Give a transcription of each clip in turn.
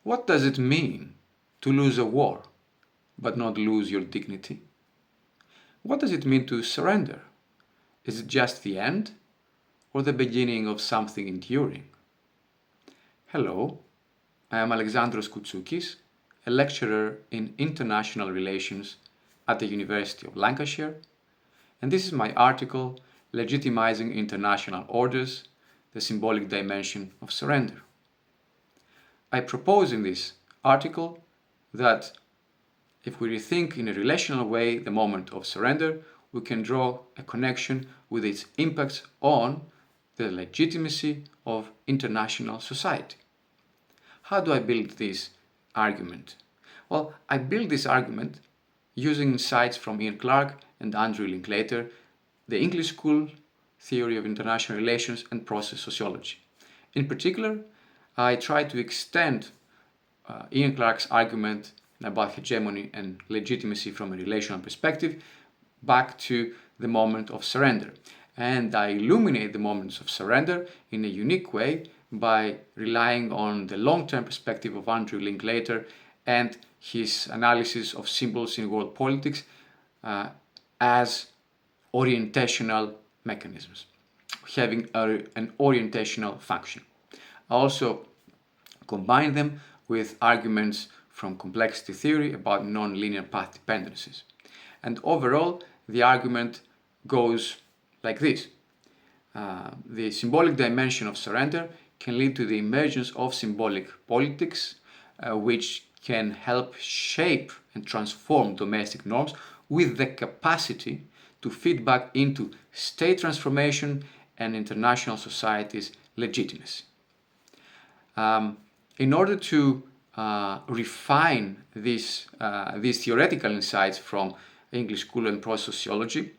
What does it mean to lose a war, but not lose your dignity? What does it mean to surrender? Is it just the end, or the beginning of something enduring? Hello, I am Alexandros Koutsoukis, a lecturer in international relations at the University of Lancashire, and this is my article, Legitimizing International Orders, the Symbolic Dimension of Surrender. I propose in this article that if we rethink in a relational way the moment of surrender, we can draw a connection with its impacts on the legitimacy of international society. How do I build this argument? Well, I build this argument using insights from Ian Clarke and Andrew Linklater, the English School Theory of International Relations and Process Sociology. In particular, I try to extend Ian Clarke's argument about hegemony and legitimacy from a relational perspective back to the moment of surrender. And I illuminate the moments of surrender in a unique way by relying on the long-term perspective of Andrew Linklater and his analysis of symbols in world politics as orientational mechanisms, having an orientational function. I also combine them with arguments from complexity theory about non-linear path dependencies. And overall, the argument goes like this. The symbolic dimension of surrender can lead to the emergence of symbolic politics, which can help shape and transform domestic norms with the capacity to feed back into state transformation and international society's legitimacy. In order to refine these theoretical insights from English School and Process Sociology,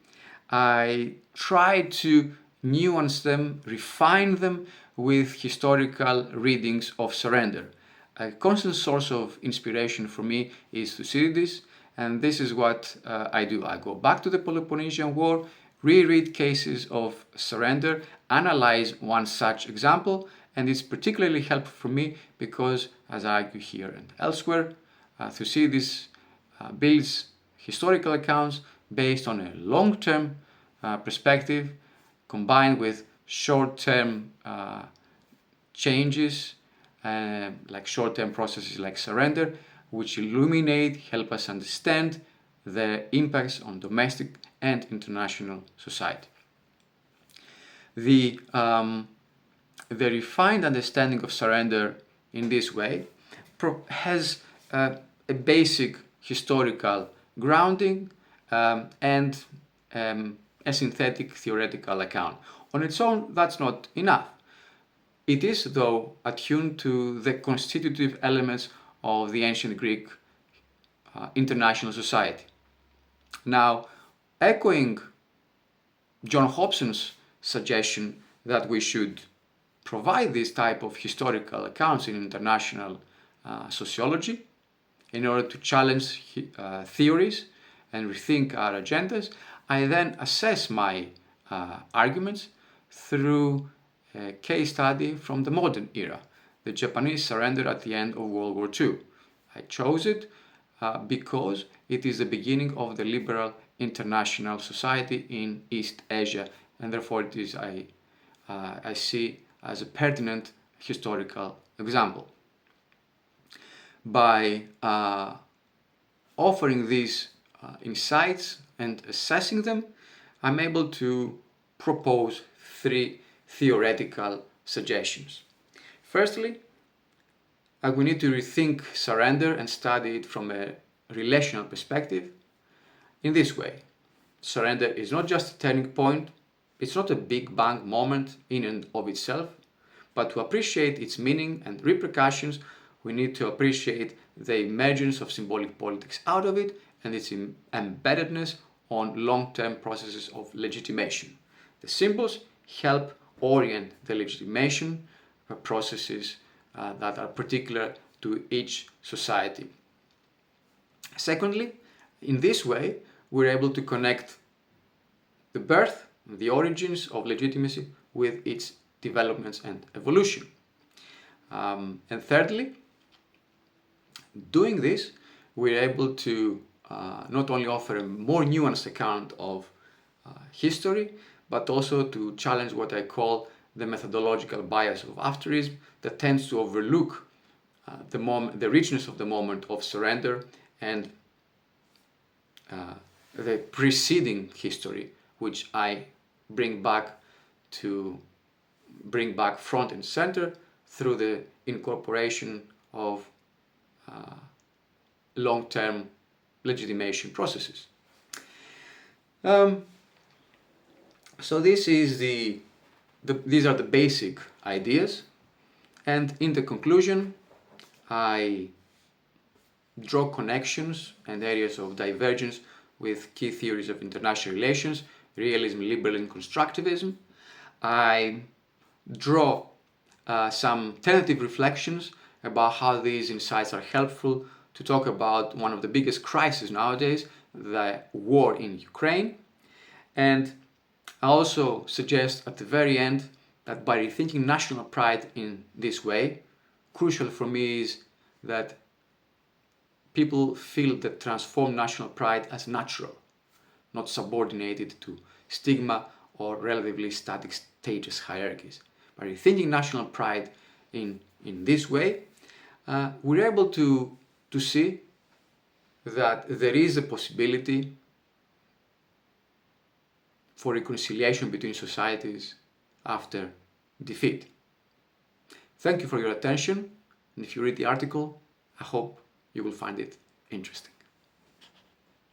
I try to nuance them, refine them with historical readings of surrender. A constant source of inspiration for me is Thucydides, and this is what I do. I go back to the Peloponnesian War, reread cases of surrender, analyze one such example, and it's particularly helpful for me because, as I argue here and elsewhere, Thucydides builds historical accounts based on a long-term perspective combined with short-term changes, like short-term processes like surrender, which illuminate, help us understand the impacts on domestic and international society. The refined understanding of surrender in this way has a basic historical grounding and a synthetic theoretical account. On its own, that's not enough. It is, though, attuned to the constitutive elements of the ancient Greek international society. Now, echoing John Hobson's suggestion that we should provide this type of historical accounts in international sociology in order to challenge theories and rethink our agendas, I then assess my arguments through a case study from the modern era, the Japanese surrender at the end of World War II. I chose it because it is the beginning of the liberal international society in East Asia, and therefore it is I see as a pertinent historical example. By offering these insights and assessing them, I'm able to propose three theoretical suggestions. Firstly, we need to rethink surrender and study it from a relational perspective. In this way, surrender is not just a turning point, it's not a big bang moment in and of itself, but to appreciate its meaning and repercussions, we need to appreciate the emergence of symbolic politics out of it and its embeddedness on long-term processes of legitimation. The symbols help orient the legitimation processes that are particular to each society. Secondly, in this way, we're able to connect the birth, the origins of legitimacy with its developments and evolution. And thirdly, doing this, we're able to not only offer a more nuanced account of history, but also to challenge what I call the methodological bias of afterism that tends to overlook the richness of the moment of surrender and the preceding history, which I bring back front and center through the incorporation of long-term legitimation processes. So this is these are the basic ideas, and in the conclusion I draw connections and areas of divergence with key theories of international relations, realism, liberalism, constructivism. I draw some tentative reflections about how these insights are helpful to talk about one of the biggest crises nowadays, the war in Ukraine. And I also suggest at the very end that by rethinking national pride in this way, crucial for me is that people feel that transform national pride as natural, not subordinated to stigma or relatively static status hierarchies. By rethinking national pride in this way, we're able to see that there is a possibility for reconciliation between societies after defeat. Thank you for your attention, and if you read the article, I hope you will find it interesting.